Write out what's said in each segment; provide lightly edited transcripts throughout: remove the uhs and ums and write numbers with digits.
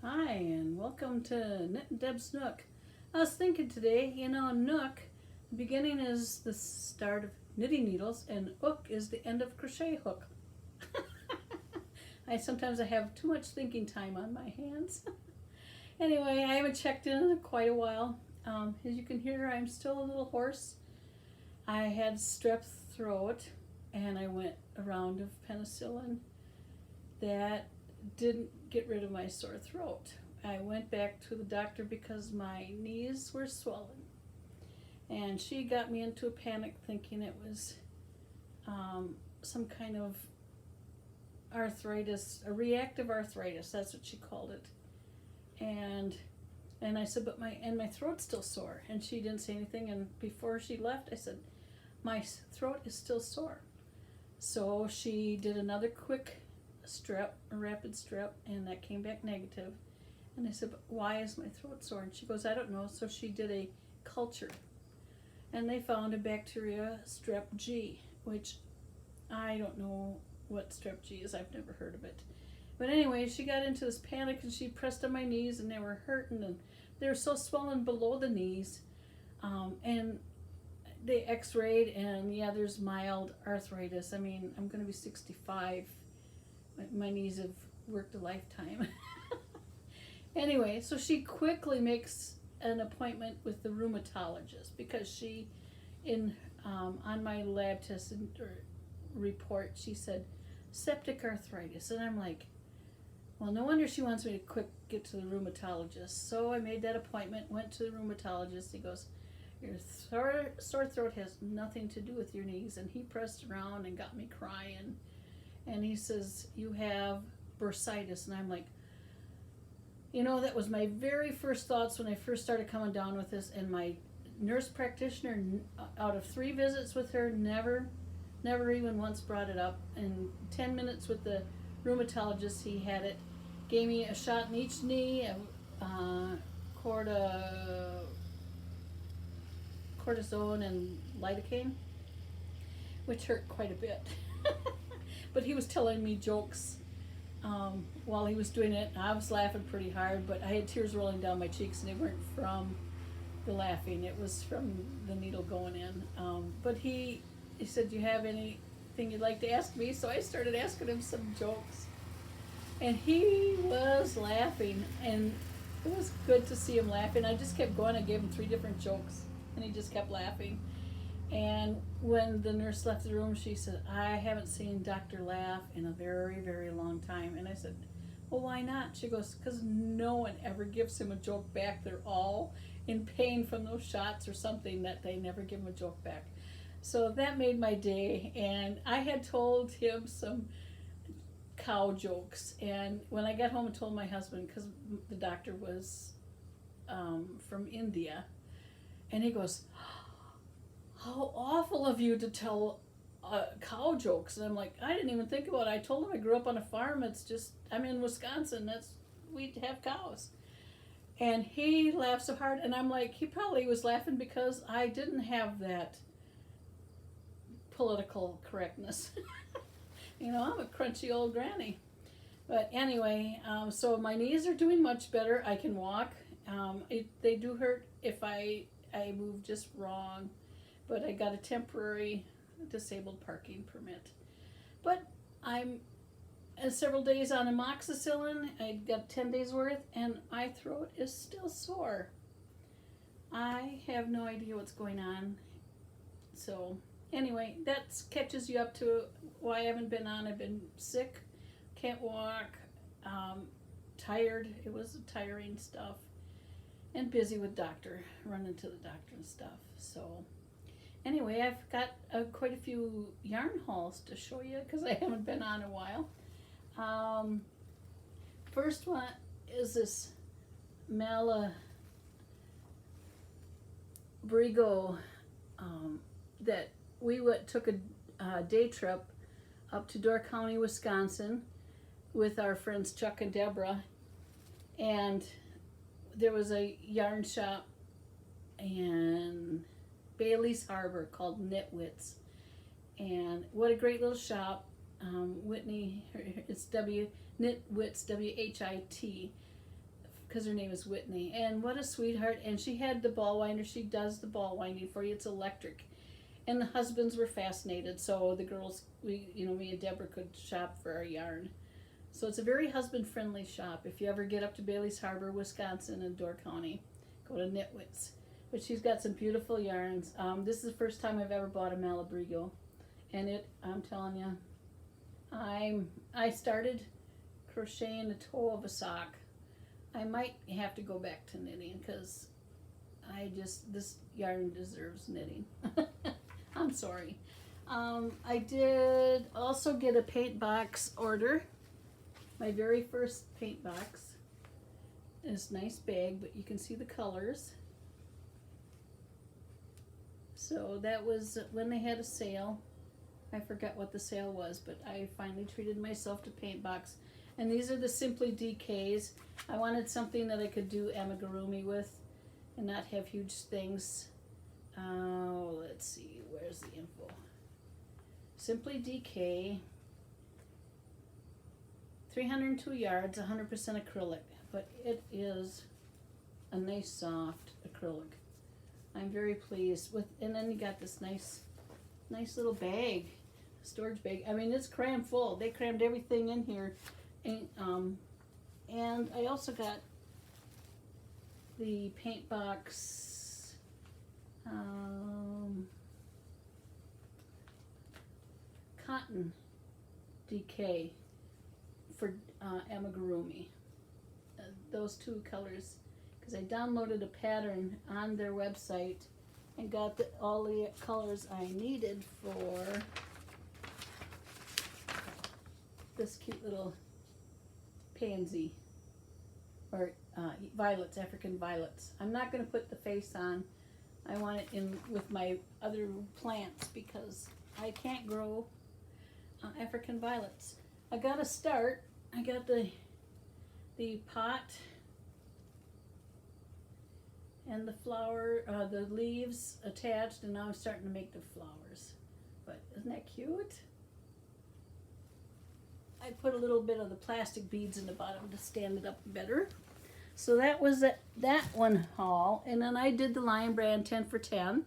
Hi, and welcome to Knit and Deb's Nook. I was thinking today, Nook, the beginning is the start of knitting needles, and ook is the end of crochet hook. I sometimes have too much thinking time on my hands. Anyway, I haven't checked in quite a while. As you can hear, I'm still a little hoarse. I had strep throat, and I went a round of penicillin. That didn't get rid of my sore throat. I went back to the doctor because my knees were swollen. And she got me into a panic thinking it was some kind of arthritis, a reactive arthritis, that's what she called it. And I said, but my throat's still sore. And she didn't say anything. And before she left, I said, my throat is still sore. So she did another quick a rapid strep, and that came back negative. And I said, but why is my throat sore? And she goes, I don't know. So she did a culture, and they found a bacteria, strep G, which I don't know what strep G is. I've never heard of it. But anyway, she got into this panic, and she pressed on my knees, and they were hurting, and they were so swollen below the knees. And they x-rayed, and yeah, there's mild arthritis. I mean, I'm going to be 65. My knees have worked a lifetime. Anyway, so she quickly makes an appointment with the rheumatologist because she, on my lab test report, she said septic arthritis, and I'm like, well, no wonder she wants me to quick get to the rheumatologist. So I made that appointment, went to the rheumatologist. He goes, your sore throat has nothing to do with your knees, and he pressed around and got me crying. And he says, you have bursitis. And I'm like, that was my very first thoughts when I first started coming down with this. And my nurse practitioner, out of 3 visits with her, never even once brought it up. In 10 minutes with the rheumatologist, he had it, gave me a shot in each knee, cortisone and lidocaine, which hurt quite a bit. But he was telling me jokes while he was doing it. I was laughing pretty hard, but I had tears rolling down my cheeks, and they weren't from the laughing. It was from the needle going in. But he said, do you have anything you'd like to ask me? So I started asking him some jokes. And he was laughing, and it was good to see him laughing. I just kept going. I gave him 3 different jokes, and he just kept laughing. And when the nurse left the room, she said, I haven't seen Dr. laugh in a very, very long time. And I said, well, why not? She goes, because no one ever gives him a joke back. They're all in pain from those shots or something that they never give him a joke back. So that made my day. And I had told him some cow jokes. And when I got home and told my husband, because the doctor was from India, and he goes, how awful of you to tell cow jokes. And I'm like, I didn't even think about it. I told him I grew up on a farm. It's just, I'm in Wisconsin. We have cows. And he laughed so hard. And I'm like, he probably was laughing because I didn't have that political correctness. I'm a crunchy old granny. But anyway, so my knees are doing much better. I can walk. They do hurt if I move just wrong. But I got a temporary disabled parking permit. But I'm several days on amoxicillin. I got 10 days worth, and my throat is still sore. I have no idea what's going on. So anyway, that catches you up to why I haven't been on. I've been sick, can't walk, tired. It was tiring stuff. And busy with running to the doctor and stuff. So anyway, I've got quite a few yarn hauls to show you because I haven't been on a while. First one is this Malabrigo that we took a day trip up to Door County, Wisconsin with our friends Chuck and Deborah. And there was a yarn shop in Bailey's Harbor called Knitwits, and what a great little shop. Whitney, it's Knitwits, WHIT, because her name is Whitney, and what a sweetheart. And she had the ball winder. She does the ball winding for you. It's electric. And the husbands were fascinated, so the girls, me and Deborah could shop for our yarn. So it's a very husband-friendly shop. If you ever get up to Bailey's Harbor, Wisconsin, in Door County, go to Knitwits. But she's got some beautiful yarns. This is the first time I've ever bought a Malabrigo, and I'm telling you, I started crocheting the toe of a sock. I might have to go back to knitting because this yarn deserves knitting. I'm sorry. I did also get a paint box order. My very first paint box. It's a nice bag, but you can see the colors. So that was when they had a sale. I forgot what the sale was, but I finally treated myself to paint box. And these are the Simply DKs. I wanted something that I could do amigurumi with and not have huge things. Let's see, where's the info? Simply DK, 302 yards, 100% acrylic, but it is a nice soft acrylic. I'm very pleased with, and then you got this nice little bag, storage bag. I mean, it's crammed full. They crammed everything in here, and I also got the paint box. Cotton DK for amigurumi. Those two colors, because I downloaded a pattern on their website and got all the colors I needed for this cute little pansy, or violets, African violets. I'm not going to put the face on. I want it in with my other plants because I can't grow African violets. I got a start. I got the pot and the flower, the leaves attached, and now I'm starting to make the flowers. But isn't that cute? I put a little bit of the plastic beads in the bottom to stand it up better. So that was that one haul. And then I did the Lion Brand 10 for 10.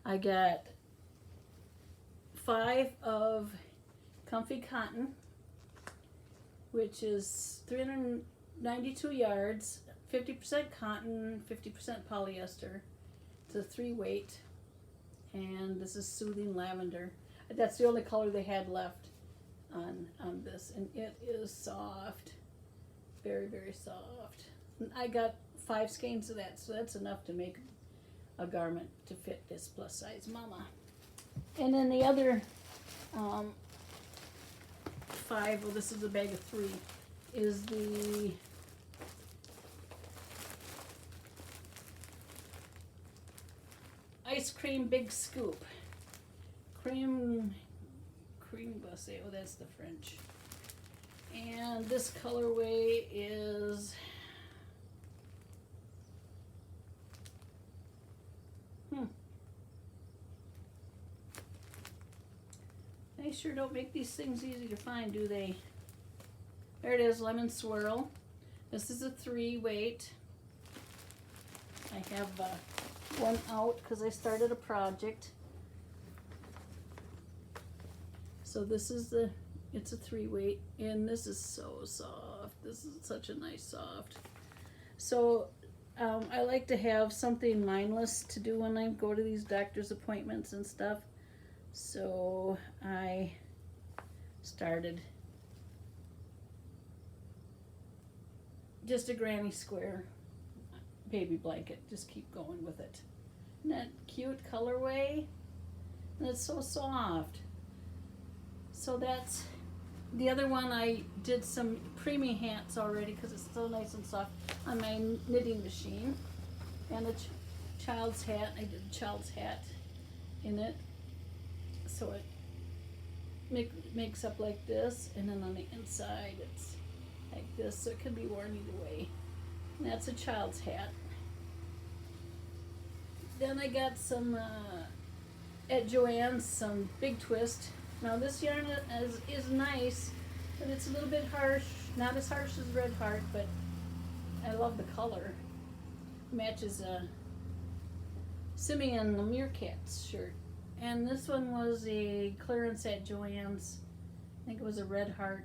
I got 5 of Comfy Cotton, which is 392 yards, 50% cotton, 50% polyester. It's a 3-weight, and this is Soothing Lavender. That's the only color they had left on this, and it is soft, very, very soft. And I got 5 skeins of that, so that's enough to make a garment to fit this plus size mama. And then the other 5, well, this is a bag of 3, is the Ice Cream Big Scoop. Cream glacé, oh, that's the French. And this colorway is they sure don't make these things easy to find, do they? There it is, Lemon Swirl. This is a 3-weight. I have one out because I started a project. So this is it's a 3-weight, and this is so soft. This is such a nice soft. So I like to have something mindless to do when I go to these doctor's appointments and stuff. So I started just a granny square baby blanket. Just keep going with it. Isn't that cute colorway? And it's so soft. So that's the other one. I did some preemie hats already because it's so nice and soft on my knitting machine. And a child's hat. I did a child's hat in it. So it makes up like this, and then on the inside it's like this, so it can be worn either way. And that's a child's hat. Then I got some at Joann's, some Big Twist. Now this yarn is nice, but it's a little bit harsh. Not as harsh as Red Heart, but I love the color. Matches Simeon the Meerkats shirt. And this one was a clearance at Joann's. I think it was a red heart.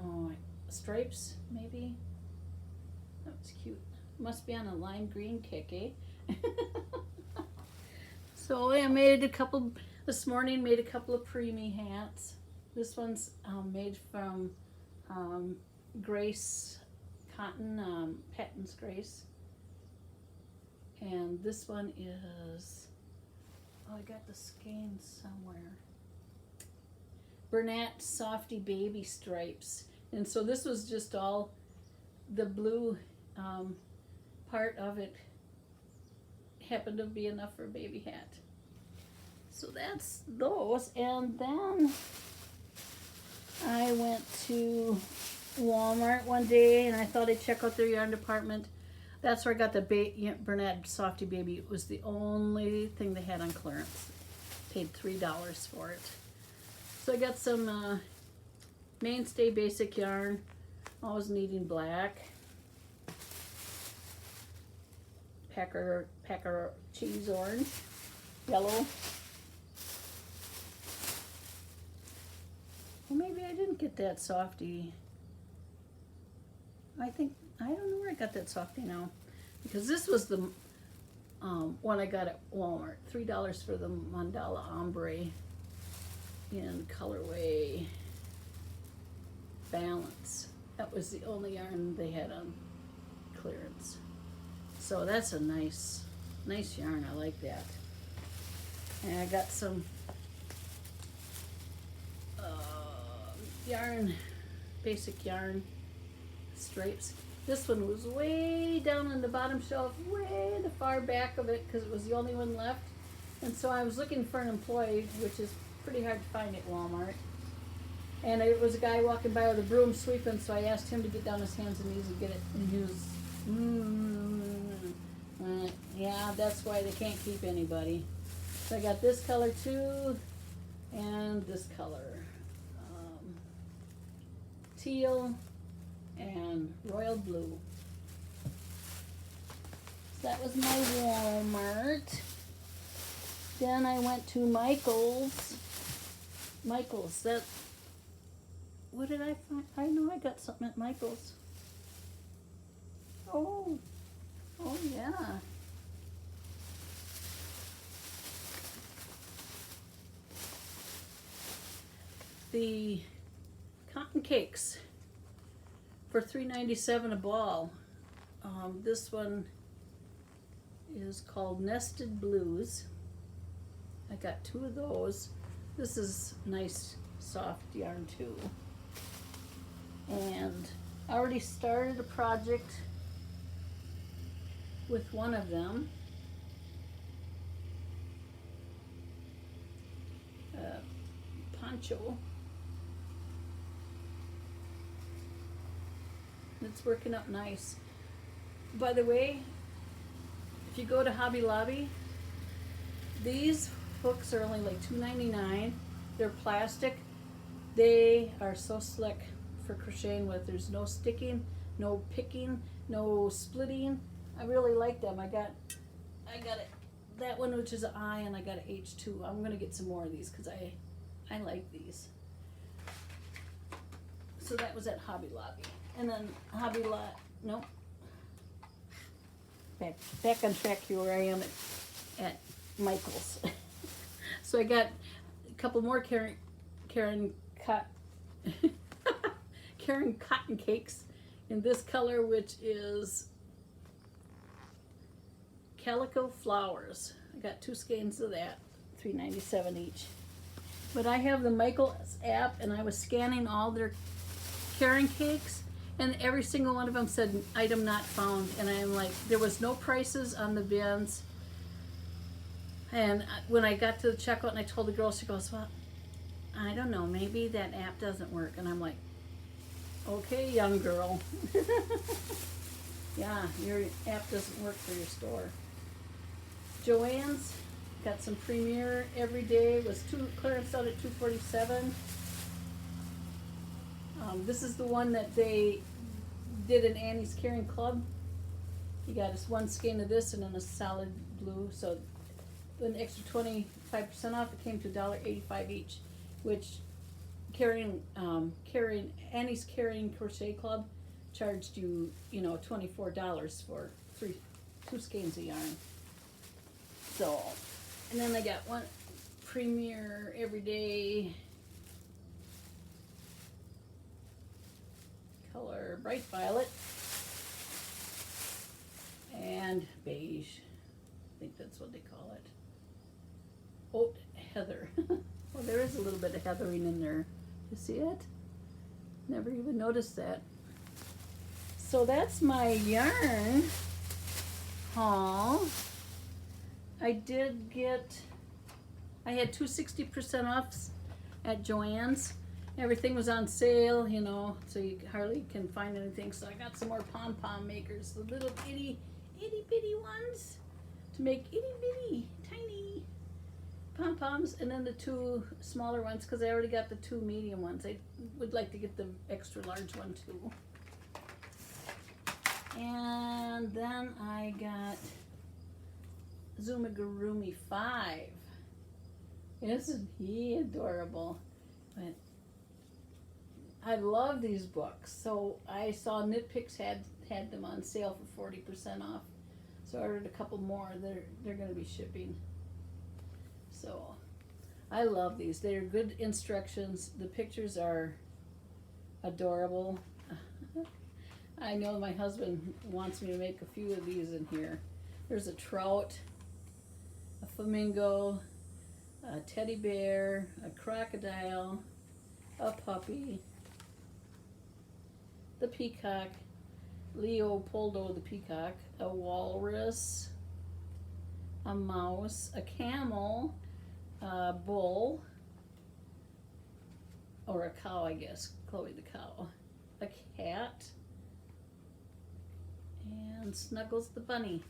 Oh, stripes, maybe? That was cute. Must be on a lime green kick, eh? So I made a couple, this morning made a couple of preemie hats. This one's made from Grace Cotton, Patton's Grace. And this one is, oh, I got the skein somewhere. Bernat Softy Baby Stripes. And so this was just all the blue part of it happened to be enough for a baby hat. So that's those. And then I went to Walmart one day and I thought I'd check out their yarn department. That's where I got the Bernat Softy Baby. It was the only thing they had on clearance. Paid $3 for it. So I got some Mainstay Basic yarn. Always needing black. Packer cheese orange. Yellow. Well, maybe I didn't get that softy. I don't know where I got that softy now. Because this was the one I got at Walmart. $3 for the Mandala Ombre in colorway Balance. That was the only yarn they had on clearance. So that's a nice yarn. I like that. And I got some yarn, basic yarn stripes. This one was way down on the bottom shelf, way the far back of it, because it was the only one left. And so I was looking for an employee, which is pretty hard to find at Walmart. And it was a guy walking by with a broom sweeping, so I asked him to get down his hands and knees and get it. And he was, yeah, that's why they can't keep anybody. So I got this color too, and this color. Teal and royal blue. So that was my Walmart. Then I went to Michael's. That, what did I find? I know I got something at Michael's. Oh yeah. The cotton cakes for $3.97 a ball. This one is called Nested Blues. I got 2 of those. This is nice soft yarn too. And I already started a project with one of them. Poncho. It's working up nice. By the way, if you go to Hobby Lobby, these hooks are only like $2.99. They're plastic. They are so slick for crocheting with. There's no sticking, no picking, no splitting. I really like them. I got it, that one which is an I, and I got an H2. I'm gonna get some more of these because I like these. So that was at Hobby Lobby. And then nope. Back on track here where I am at Michael's. So I got a couple more Karen cotton cakes in this color, which is Calico Flowers. I got 2 skeins of that, $3.97 each. But I have the Michael's app, and I was scanning all their Karen cakes, and every single one of them said item not found. And I'm like, there was no prices on the bins. And when I got to the checkout and I told the girl, she goes, well, I don't know, maybe that app doesn't work. And I'm like, okay, young girl. Yeah, your app doesn't work for your store. Joann's got some Premier every day. Was clearance out at $2.47. This is the one that they did an Annie's Caring Club. You got us one skein of this and then a solid blue, so an extra 25% off. It came to $1.85 each, which carrying Annie's Caring Crochet Club charged you, $24 for two skeins of yarn. So, and then I got one Premier Everyday color Bright Violet and beige. I think that's what they call it. Oat Heather. Well, there is a little bit of heathering in there. You see it? Never even noticed that. So that's my yarn haul. I had two 60% offs at Joann's. Everything was on sale, so you hardly can find anything. So I got some more pom-pom makers, the little itty bitty ones to make itty bitty tiny pom-poms, and then the two smaller ones because I already got the two medium ones. I would like to get the extra large one too. And then I got Zumigurumi 5. Isn't he adorable? But I love these books. So I saw Knit Picks had them on sale for 40% off. So I ordered a couple more. They're going to be shipping. So I love these. They're good instructions. The pictures are adorable. I know my husband wants me to make a few of these in here. There's a trout, a flamingo, a teddy bear, a crocodile, a puppy, the peacock, Leopoldo the peacock, a walrus, a mouse, a camel, a bull, or a cow, I guess, Chloe the cow, a cat, and Snuggles the bunny.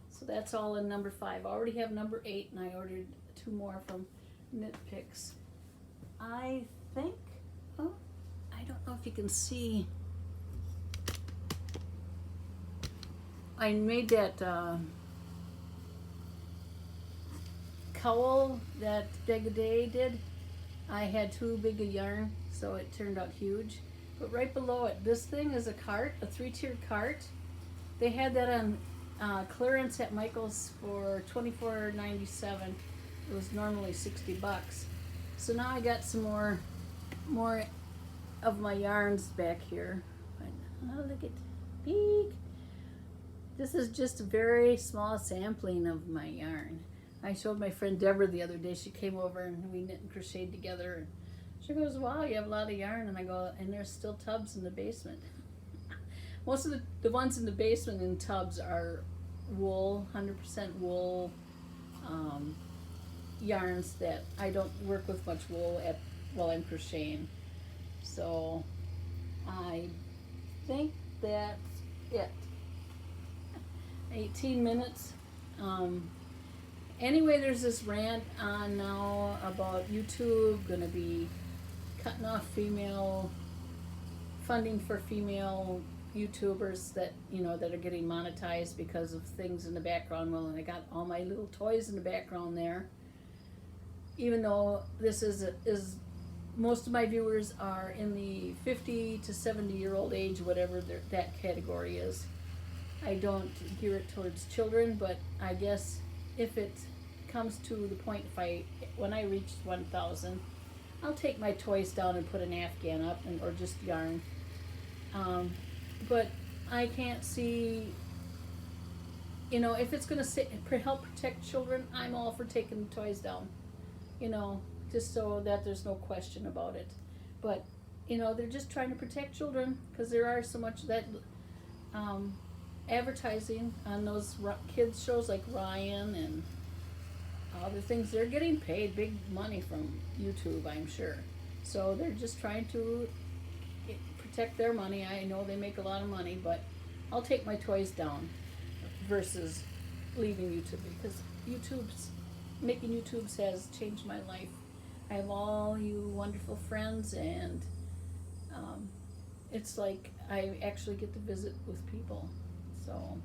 So that's all in number 5. I already have number 8, and I ordered 2 more from Knit Picks. I think, I don't know if you can see, I made that cowl that Degaday did. I had too big a yarn, so it turned out huge. But right below it, this thing is a cart, a 3-tiered cart. They had that on clearance at Michael's for $24.97. It was normally $60. So now I got some more of my yarns back here. Oh, look at peek. This is just a very small sampling of my yarn. I showed my friend Deborah the other day. She came over and we knit and crocheted together. And she goes, "Wow, you have a lot of yarn." And I go, "And there's still tubs in the basement." Most of the ones in the basement in tubs are wool, 100% wool yarns that I don't work with much wool while I'm crocheting. So I think that's it. 18 minutes. Anyway, there's this rant on now about YouTube gonna be cutting off funding for female YouTubers that that are getting monetized because of things in the background. Well, and I got all my little toys in the background there. Even though this is most of my viewers are in the 50 to 70-year-old age, whatever that category is. I don't gear it towards children, but I guess if it comes to the point, when I reach 1,000, I'll take my toys down and put an Afghan up or just yarn. But I can't see, if it's going to help protect children, I'm all for taking the toys down, just so that there's no question about it. But, they're just trying to protect children because there are so much that advertising on those kids shows like Ryan and other things. They're getting paid big money from YouTube, I'm sure. So they're just trying to protect their money. I know they make a lot of money, but I'll take my toys down versus leaving YouTube, because making YouTubes has changed my life. I have all you wonderful friends, and it's like I actually get to visit with people. So,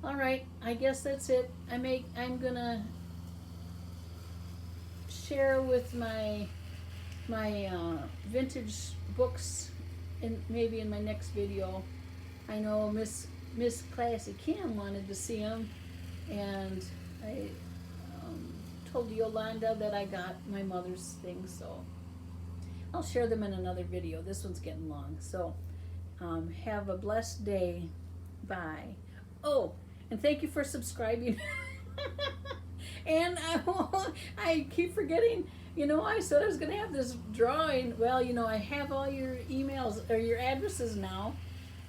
all right, I guess that's it. I'm gonna share with my vintage books in maybe in my next video. I know Miss Classy Kim wanted to see them, and I um, told Yolanda that I got my mother's things, so I'll share them in another video. This one's getting long, so have a blessed day. Bye. Oh, and thank you for subscribing. And I keep forgetting. You know, I said I was going to have this drawing. Well, you know, I have all your emails or your addresses now.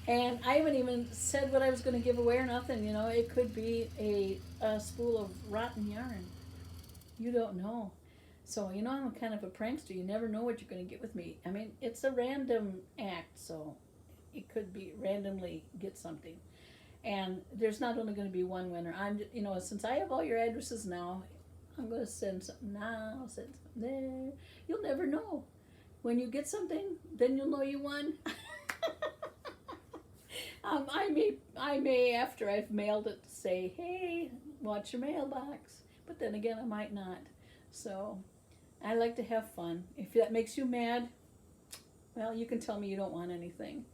And I haven't even said what I was going to give away or nothing. You know, it could be a spool of rotten yarn. You don't know. So, you know, I'm kind of a prankster. You never know what you're going to get with me. I mean, it's a random act, so it could be randomly get something. And there's not only going to be one winner. You know, since I have all your addresses now, I'm going to send something now, send something there. You'll never know. When you get something, then you'll know you won. I may, after I've mailed it, say, hey, watch your mailbox. But then again, I might not. So, I like to have fun. If that makes you mad, well, you can tell me you don't want anything.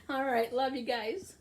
All right, love you guys.